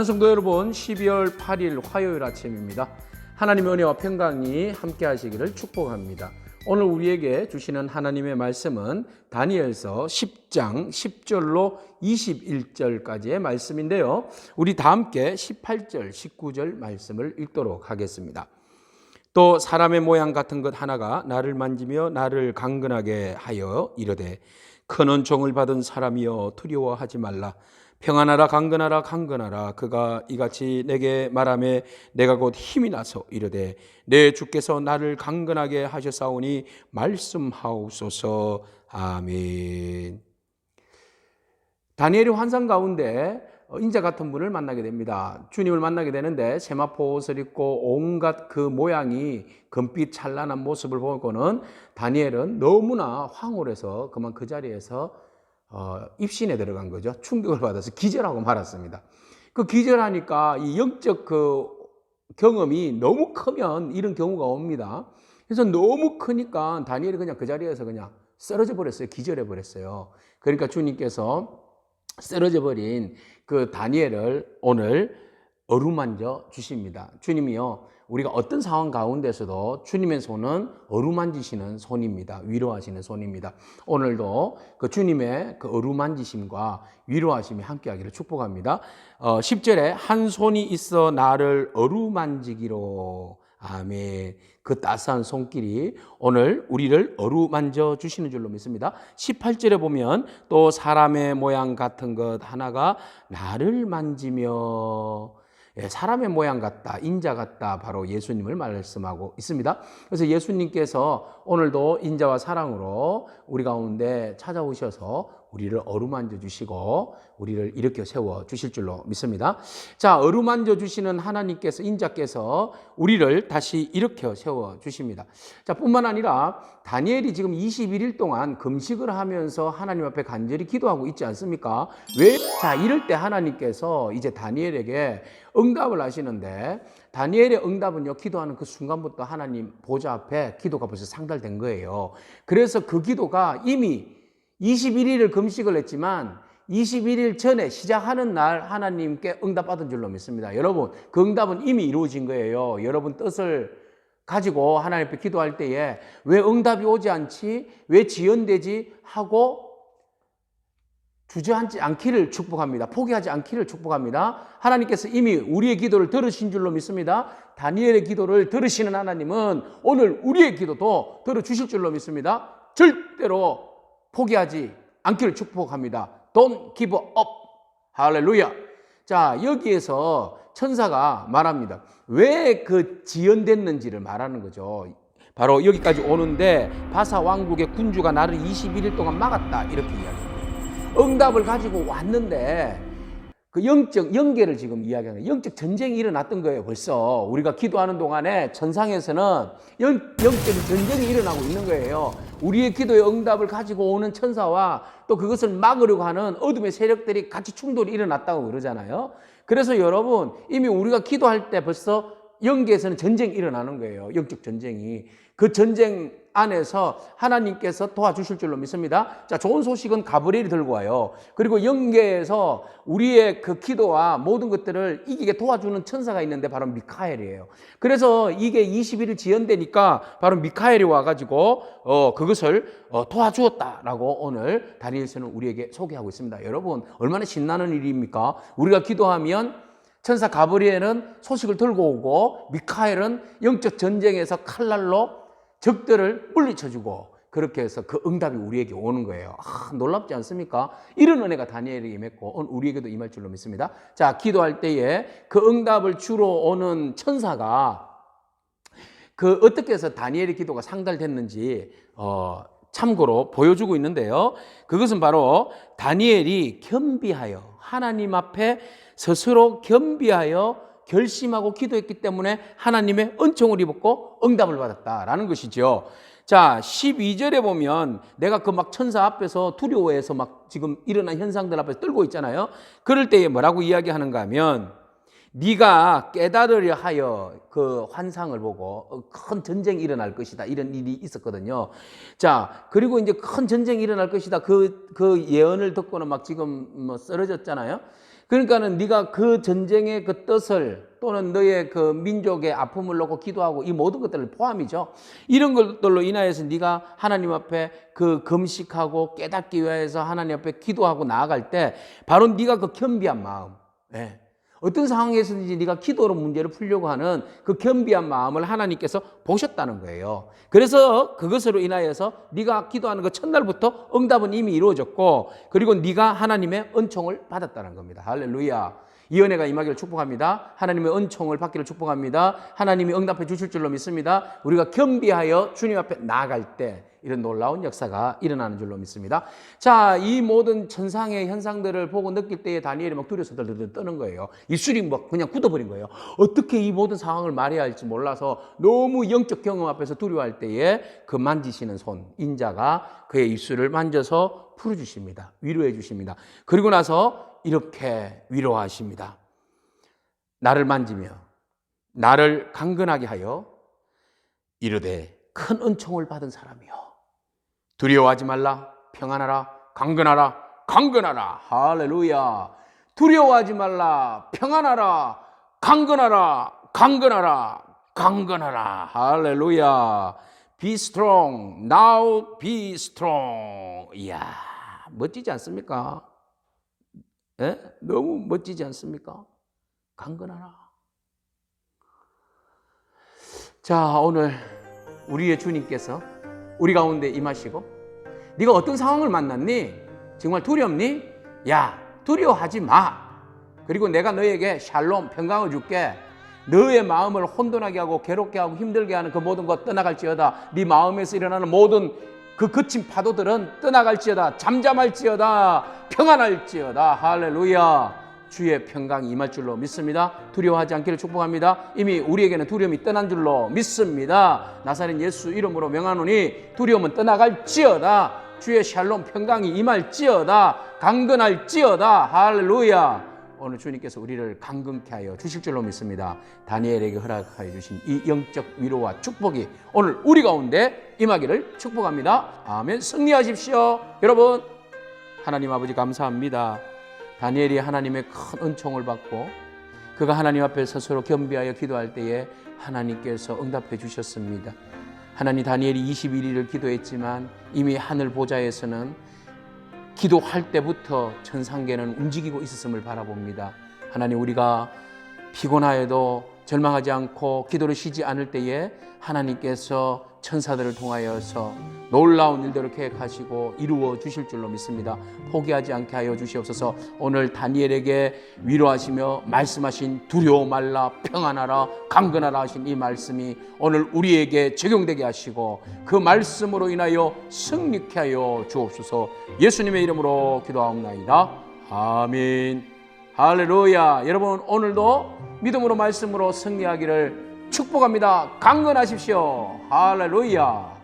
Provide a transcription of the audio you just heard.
성도 여러분, 12월 8일 화요일 아침입니다. 하나님의 은혜와 평강이 함께 하시기를 축복합니다. 오늘 우리에게 주시는 하나님의 말씀은 다니엘서 10장 10절로 21절까지의 말씀인데요. 우리 다 함께 18절, 19절 말씀을 읽도록 하겠습니다. 또 사람의 모양 같은 것 하나가 나를 만지며 나를 강건하게 하여 이르되 큰 은총을 받은 사람이여 두려워하지 말라. 평안하라 강건하라 강건하라. 그가 이같이 내게 말하매 내가 곧 힘이 나서 이르되 내 주께서 나를 강건하게 하셨사오니 말씀하옵소서. 아멘. 다니엘이 환상 가운데 인자 같은 분을 만나게 됩니다. 주님을 만나게 되는데 세마포 옷을 입고 온갖 그 모양이 금빛 찬란한 모습을 보고는 다니엘은 너무나 황홀해서 그만 그 자리에서 입신에 들어간 거죠. 충격을 받아서 기절하고 말았습니다. 그 기절하니까 이 영적 그 경험이 너무 크면 이런 경우가 옵니다. 그래서 너무 크니까 다니엘이 그냥 그 자리에서 그냥 쓰러져 버렸어요. 기절해 버렸어요. 그러니까 주님께서 쓰러져 버린 그 다니엘을 오늘 어루만져 주십니다. 주님이요, 우리가 어떤 상황 가운데서도 주님의 손은 어루만지시는 손입니다. 위로하시는 손입니다. 오늘도 그 주님의 그 어루만지심과 위로하심이 함께하기를 축복합니다. 10절에 한 손이 있어 나를 어루만지기로. 아멘. 그 따스한 손길이 오늘 우리를 어루만져 주시는 줄로 믿습니다. 18절에 보면 또 사람의 모양 같은 것 하나가 나를 만지며, 사람의 모양 같다, 인자 같다, 바로 예수님을 말씀하고 있습니다. 그래서 예수님께서 오늘도 인자와 사랑으로 우리 가운데 찾아오셔서 우리를 어루만져 주시고 우리를 일으켜 세워 주실 줄로 믿습니다. 자, 어루만져 주시는 하나님께서, 인자께서 우리를 다시 일으켜 세워 주십니다. 자, 뿐만 아니라 다니엘이 지금 21일 동안 금식을 하면서 하나님 앞에 간절히 기도하고 있지 않습니까? 왜? 자, 이럴 때 하나님께서 이제 다니엘에게 응답을 하시는데, 다니엘의 응답은요, 기도하는 그 순간부터 하나님 보좌 앞에 기도가 벌써 상달된 거예요. 그래서 그 기도가 이미 21일을 금식을 했지만 21일 전에 시작하는 날 하나님께 응답받은 줄로 믿습니다. 여러분, 그 응답은 이미 이루어진 거예요. 여러분 뜻을 가지고 하나님 앞에 기도할 때에 왜 응답이 오지 않지? 왜 지연되지? 하고 주저앉지 않기를 축복합니다. 포기하지 않기를 축복합니다. 하나님께서 이미 우리의 기도를 들으신 줄로 믿습니다. 다니엘의 기도를 들으시는 하나님은 오늘 우리의 기도도 들어주실 줄로 믿습니다. 절대로 포기하지 않기를 축복합니다. Don't give up. 할렐루야. 자, 여기에서 천사가 말합니다. 왜 그 지연됐는지를 말하는 거죠. 바로 여기까지 오는데 바사 왕국의 군주가 나를 21일 동안 막았다, 이렇게 이야기합니다. 응답을 가지고 왔는데 그 영적 연계를 지금 이야기하는, 영적 전쟁이 일어났던 거예요. 벌써 우리가 기도하는 동안에 천상에서는 영적인 전쟁이 일어나고 있는 거예요. 우리의 기도의 응답을 가지고 오는 천사와 또 그것을 막으려고 하는 어둠의 세력들이 같이 충돌이 일어났다고 그러잖아요. 그래서 여러분, 이미 우리가 기도할 때 벌써 영계에서는 전쟁이 일어나는 거예요. 영적 전쟁이. 그 전쟁 안에서 하나님께서 도와주실 줄로 믿습니다. 자, 좋은 소식은 가브리엘이 들고 와요. 그리고 영계에서 우리의 그 기도와 모든 것들을 이기게 도와주는 천사가 있는데 바로 미카엘이에요. 그래서 이게 21일 지연되니까 바로 미카엘이 와가지고 그것을 도와주었다라고 오늘 다니엘서는 우리에게 소개하고 있습니다. 여러분, 얼마나 신나는 일입니까? 우리가 기도하면 천사 가브리엘은 소식을 들고 오고 미카엘은 영적 전쟁에서 칼날로 적들을 물리쳐주고, 그렇게 해서 그 응답이 우리에게 오는 거예요. 놀랍지 않습니까? 이런 은혜가 다니엘에게 임했고 오늘 우리에게도 임할 줄로 믿습니다. 자, 기도할 때에 그 응답을 주러 오는 천사가 그 어떻게 해서 다니엘의 기도가 상달됐는지 참고로 보여주고 있는데요. 그것은 바로 다니엘이 겸비하여 하나님 앞에 스스로 겸비하여 결심하고 기도했기 때문에 하나님의 은총을 입었고 응답을 받았다라는 것이죠. 자, 12절에 보면 내가 그 막 천사 앞에서 두려워해서 막 지금 일어난 현상들 앞에서 떨고 있잖아요. 그럴 때에 뭐라고 이야기하는가 하면, 네가 깨달으려 하여 그 환상을 보고 큰 전쟁이 일어날 것이다, 이런 일이 있었거든요. 자, 그리고 이제 큰 전쟁이 일어날 것이다, 그 예언을 듣고는 막 지금 뭐 쓰러졌잖아요. 그러니까는 네가 그 전쟁의 그 뜻을 또는 너의 그 민족의 아픔을 놓고 기도하고 이 모든 것들을 포함이죠. 이런 것들로 인하여서 네가 하나님 앞에 그 금식하고 깨닫기 위해서 하나님 앞에 기도하고 나아갈 때 바로 네가 그 겸비한 마음, 어떤 상황에서든지 네가 기도로 문제를 풀려고 하는 그 겸비한 마음을 하나님께서 보셨다는 거예요. 그래서 그것으로 인하여서 네가 기도하는 그 첫날부터 응답은 이미 이루어졌고, 그리고 네가 하나님의 은총을 받았다는 겁니다. 할렐루야. 이 은혜가 임하기를 축복합니다. 하나님의 은총을 받기를 축복합니다. 하나님이 응답해 주실 줄로 믿습니다. 우리가 겸비하여 주님 앞에 나아갈 때 이런 놀라운 역사가 일어나는 줄로 믿습니다. 자, 이 모든 천상의 현상들을 보고 느낄 때에 다니엘이 막 두려워서 들들 떠는 거예요. 입술이 막 그냥 굳어버린 거예요. 어떻게 이 모든 상황을 말해야 할지 몰라서 너무 영적 경험 앞에서 두려워할 때에 그 만지시는 손, 인자가 그의 입술을 만져서 풀어주십니다. 위로해 주십니다. 그리고 나서 이렇게 위로하십니다. 나를 만지며 나를 강건하게 하여 이르되 큰 은총을 받은 사람이여, 두려워하지 말라, 평안하라, 강건하라, 강건하라. 할렐루야. 두려워하지 말라, 평안하라, 강건하라, 강건하라, 강건하라. 할렐루야. Be strong, now be strong. 이야, 멋지지 않습니까? 너무 멋지지 않습니까? 강건하라. 자, 오늘 우리의 주님께서 우리 가운데 임하시고, 네가 어떤 상황을 만났니? 정말 두렵니? 야, 두려워하지 마. 그리고 내가 너에게 샬롬, 평강을 줄게. 너의 마음을 혼돈하게 하고 괴롭게 하고 힘들게 하는 그 모든 것 떠나갈지어다. 네 마음에서 일어나는 모든 그 거친 파도들은 떠나갈지어다. 잠잠할지어다. 평안할지어다. 할렐루야. 주의 평강이 임할 줄로 믿습니다. 두려워하지 않기를 축복합니다. 이미 우리에게는 두려움이 떠난 줄로 믿습니다. 나사렛 예수 이름으로 명하노니 두려움은 떠나갈지어다. 주의 샬롬 평강이 임할지어다. 강건할지어다. 할렐루야. 오늘 주님께서 우리를 강건케 하여 주실 줄로 믿습니다. 다니엘에게 허락하여 주신 이 영적 위로와 축복이 오늘 우리 가운데 임하기를 축복합니다. 아멘. 승리하십시오. 여러분, 하나님 아버지 감사합니다. 다니엘이 하나님의 큰 은총을 받고 그가 하나님 앞에 스스로 겸비하여 기도할 때에 하나님께서 응답해 주셨습니다. 하나님, 다니엘이 21일을 기도했지만 이미 하늘 보좌에서는 기도할 때부터 천상계는 움직이고 있었음을 바라봅니다. 하나님, 우리가 피곤하여도 절망하지 않고 기도를 쉬지 않을 때에 하나님께서 천사들을 통하여서 놀라운 일들을 계획하시고 이루어 주실 줄로 믿습니다. 포기하지 않게 하여 주시옵소서. 오늘 다니엘에게 위로하시며 말씀하신 두려워 말라, 평안하라, 강건하라 하신 이 말씀이 오늘 우리에게 적용되게 하시고 그 말씀으로 인하여 승리케 하여 주옵소서. 예수님의 이름으로 기도하옵나이다. 아멘. 할렐루야. 여러분, 오늘도 믿음으로 말씀으로 승리하기를 축복합니다. 강건하십시오. 할렐루야.